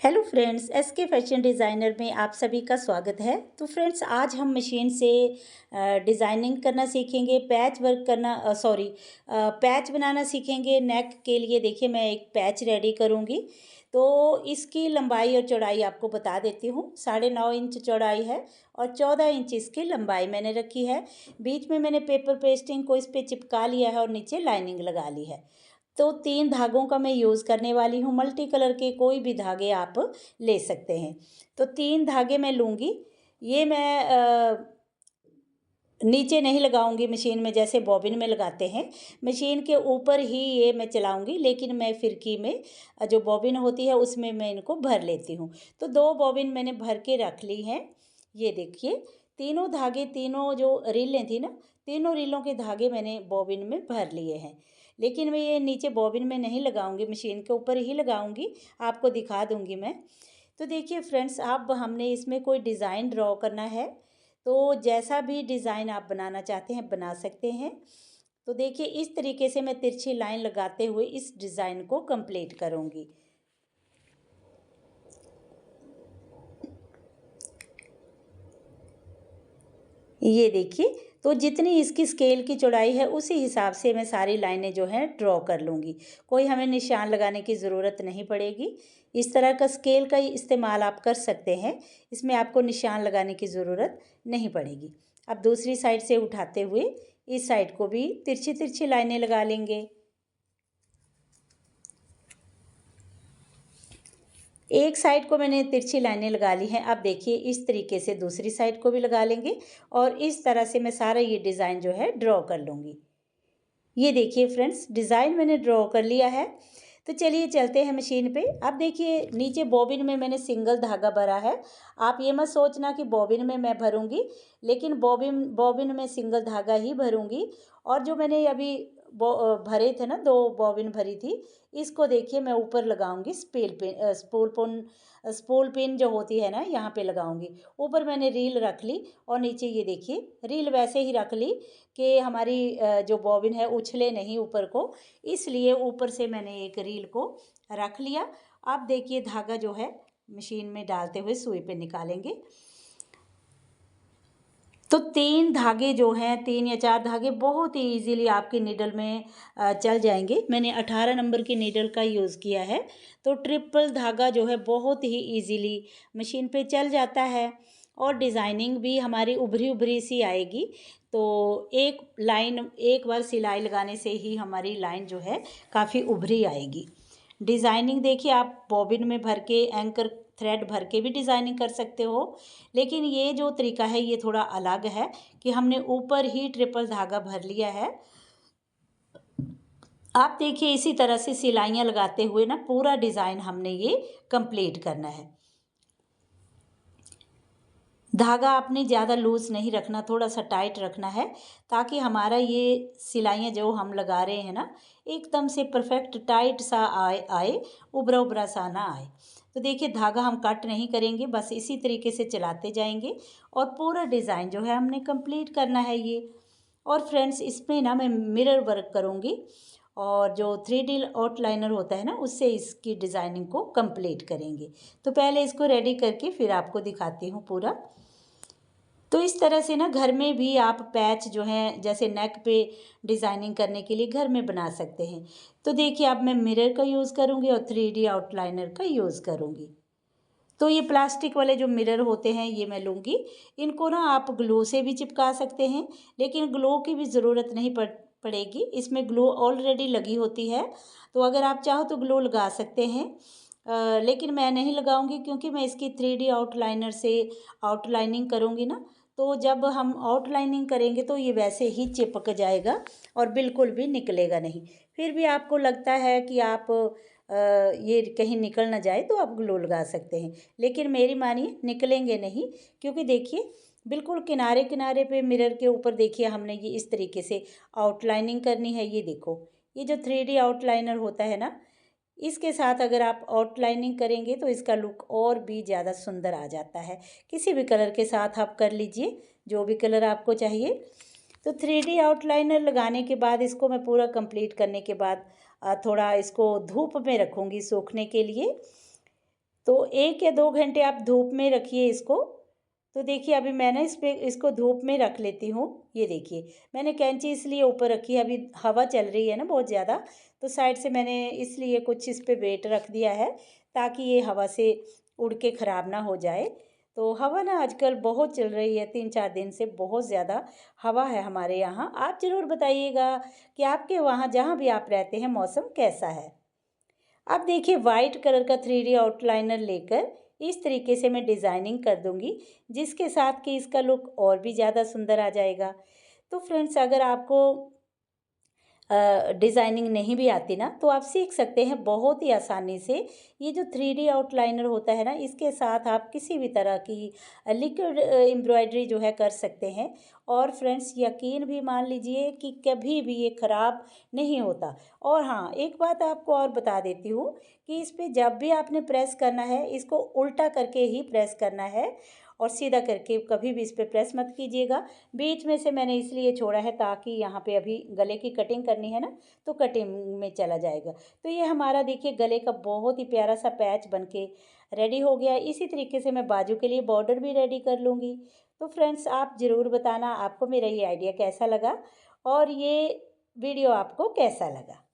Hello friends, SK fashion designer में आप सभी का स्वागत है। तो फ्रेंड्स, आज हम मशीन से डिज़ाइनिंग करना सीखेंगे, पैच वर्क करना पैच बनाना सीखेंगे। नेक के लिए देखिए मैं एक पैच रेडी करूँगी। तो इसकी लंबाई और चौड़ाई आपको बता देती हूँ। 9.5 इंच चौड़ाई है और 14 इंच इसकी लंबाई मैंने रखी है। बीच में मैंने पेपर पेस्टिंग को इस पर चिपका लिया है और नीचे लाइनिंग लगा ली है। तो 3 धागों का मैं यूज़ करने वाली हूँ। मल्टी कलर के कोई भी धागे आप ले सकते हैं। तो 3 धागे मैं लूँगी। ये मैं नीचे नहीं लगाऊंगी मशीन में, जैसे बॉबिन में लगाते हैं। मशीन के ऊपर ही ये मैं चलाऊंगी, लेकिन मैं फिरकी में जो बॉबिन होती है उसमें मैं इनको भर लेती हूँ। तो 2 बॉबिन मैंने भर के रख ली हैं। ये देखिए, तीनों धागे, तीनों जो रीलें थी ना, तीनों रीलों के धागे मैंने बॉबिन में भर लिए हैं। लेकिन मैं ये नीचे बॉबिन में नहीं लगाऊंगी, मशीन के ऊपर ही लगाऊंगी। आपको दिखा दूंगी मैं। तो देखिए फ्रेंड्स, अब हमने इसमें कोई डिज़ाइन ड्रॉ करना है। तो जैसा भी डिज़ाइन आप बनाना चाहते हैं बना सकते हैं। तो देखिए, इस तरीके से मैं तिरछी लाइन लगाते हुए इस डिज़ाइन को कंप्लीट करूँगी। ये देखिए, तो जितनी इसकी स्केल की चौड़ाई है उसी हिसाब से मैं सारी लाइनें जो हैं ड्रॉ कर लूँगी। कोई हमें निशान लगाने की ज़रूरत नहीं पड़ेगी। इस तरह का स्केल का ही इस्तेमाल आप कर सकते हैं। इसमें आपको निशान लगाने की ज़रूरत नहीं पड़ेगी। अब दूसरी साइड से उठाते हुए इस साइड को भी तिरछी तिरछी लाइनें लगा लेंगे। एक साइड को मैंने तिरछी लाइनें लगा ली हैं। अब देखिए, इस तरीके से दूसरी साइड को भी लगा लेंगे और इस तरह से मैं सारा ये डिज़ाइन जो है ड्रॉ कर लूँगी। ये देखिए फ्रेंड्स, डिज़ाइन मैंने ड्रॉ कर लिया है। तो चलिए चलते हैं मशीन पे। अब देखिए, नीचे बॉबिन में मैंने सिंगल धागा भरा है। आप ये मत सोचना कि बॉबिन में मैं भरूँगी, लेकिन बॉबिन में सिंगल धागा ही भरूँगी। और जो मैंने अभी भरे थे ना, 2 बॉबिन भरी थी, इसको देखिए मैं ऊपर लगाऊंगी। स्पूल पिन जो होती है ना, यहाँ पे लगाऊंगी। ऊपर मैंने रील रख ली और नीचे ये देखिए, रील वैसे ही रख ली कि हमारी जो बॉबिन है उछले नहीं ऊपर को, इसलिए ऊपर से मैंने एक रील को रख लिया। अब देखिए, धागा जो है मशीन में डालते हुए सुई पे निकालेंगे। तो 3 धागे जो हैं, 3 या 4 धागे बहुत ही ईज़िली आपकी नीडल में चल जाएंगे। मैंने 18 नंबर की नीडल का यूज़ किया है। तो ट्रिपल धागा जो है बहुत ही ईज़िली मशीन पे चल जाता है और डिज़ाइनिंग भी हमारी उभरी उभरी सी आएगी। तो एक लाइन, एक बार सिलाई लगाने से ही हमारी लाइन जो है काफ़ी उभरी आएगी। डिज़ाइनिंग देखिए, आप बॉबिन में भर के, एंकर थ्रेड भर के भी डिज़ाइनिंग कर सकते हो। लेकिन ये जो तरीका है ये थोड़ा अलग है कि हमने ऊपर ही ट्रिपल धागा भर लिया है। आप देखिए, इसी तरह से सिलाइयाँ लगाते हुए ना पूरा डिज़ाइन हमने ये कंप्लीट करना है। धागा आपने ज़्यादा लूज़ नहीं रखना, थोड़ा सा टाइट रखना है, ताकि हमारा ये सिलाइयाँ जो हम लगा रहे हैं ना, एकदम से परफेक्ट टाइट सा आए, उभरा उभरा सा ना आए। तो देखिए, धागा हम कट नहीं करेंगे, बस इसी तरीके से चलाते जाएंगे और पूरा डिज़ाइन जो है हमने कंप्लीट करना है ये। और फ्रेंड्स, इसमें ना मैं मिरर वर्क करूँगी और जो 3D आउटलाइनर होता है ना, उससे इसकी डिज़ाइनिंग को कंप्लीट करेंगे। तो पहले इसको रेडी करके फिर आपको दिखाती हूँ पूरा। तो इस तरह से ना घर में भी आप पैच जो हैं, जैसे नेक पे डिज़ाइनिंग करने के लिए घर में बना सकते हैं। तो देखिए, अब मैं मिरर का यूज़ करूँगी और 3D आउटलाइनर का यूज़ करूँगी। तो ये प्लास्टिक वाले जो मिरर होते हैं ये मैं लूँगी। इनको ना आप ग्लू से भी चिपका सकते हैं, लेकिन ग्लू की भी ज़रूरत नहीं पड़ेगी। इसमें ग्लू ऑलरेडी लगी होती है। तो अगर आप चाहो तो ग्लू लगा सकते हैं। लेकिन मैं नहीं लगाऊंगी, क्योंकि मैं इसकी 3D आउटलाइनर से आउटलाइनिंग करूँगी ना। तो जब हम आउटलाइनिंग करेंगे तो ये वैसे ही चिपक जाएगा और बिल्कुल भी निकलेगा नहीं। फिर भी आपको लगता है कि आप ये कहीं निकल ना जाए तो आप ग्लू लगा सकते हैं, लेकिन मेरी मानिए, निकलेंगे नहीं। क्योंकि देखिए, बिल्कुल किनारे किनारे पे मिरर के ऊपर देखिए हमने ये इस तरीके से आउटलाइनिंग करनी है। ये देखो, ये जो 3D आउटलाइनर होता है ना, इसके साथ अगर आप आउटलाइनिंग करेंगे तो इसका लुक और भी ज़्यादा सुंदर आ जाता है। किसी भी कलर के साथ आप कर लीजिए, जो भी कलर आपको चाहिए। तो 3D आउटलाइनर लगाने के बाद इसको मैं पूरा कंप्लीट करने के बाद थोड़ा इसको धूप में रखूँगी सूखने के लिए। तो 1 या 2 घंटे आप धूप में रखिए इसको। तो देखिए अभी मैंने इसको धूप में रख लेती हूँ। ये देखिए मैंने कैंची इसलिए ऊपर रखी है, अभी हवा चल रही है ना बहुत ज़्यादा, तो साइड से मैंने इसलिए कुछ इस पे वेट रख दिया है ताकि ये हवा से उड़ के ख़राब ना हो जाए। तो हवा ना आजकल बहुत चल रही है, 3-4 दिन से बहुत ज़्यादा हवा है हमारे यहाँ। आप ज़रूर बताइएगा कि आपके वहाँ जहाँ भी आप रहते हैं मौसम कैसा है। अब देखिए वाइट कलर का 3D आउटलाइनर लेकर इस तरीके से मैं डिज़ाइनिंग कर दूंगी, जिसके साथ कि इसका लुक और भी ज़्यादा सुंदर आ जाएगा। तो फ्रेंड्स अगर आपको डिज़ाइनिंग नहीं भी आती ना, तो आप सीख सकते हैं बहुत ही आसानी से। ये जो 3D आउटलाइनर होता है ना, इसके साथ आप किसी भी तरह की लिक्विड एम्ब्रॉयडरी जो है कर सकते हैं। और फ्रेंड्स यकीन भी मान लीजिए कि कभी भी ये ख़राब नहीं होता। और हाँ, एक बात आपको और बता देती हूँ कि इस पे जब भी आपने प्रेस करना है, इसको उल्टा करके ही प्रेस करना है और सीधा करके कभी भी इस पर प्रेस मत कीजिएगा। बीच में से मैंने इसलिए छोड़ा है ताकि यहाँ पे अभी गले की कटिंग करनी है ना, तो कटिंग में चला जाएगा। तो ये हमारा देखिए गले का बहुत ही प्यारा सा पैच बनके रेडी हो गया। इसी तरीके से मैं बाजू के लिए बॉर्डर भी रेडी कर लूँगी। तो फ्रेंड्स आप ज़रूर बताना आपको मेरा ये आइडिया कैसा लगा और ये वीडियो आपको कैसा लगा।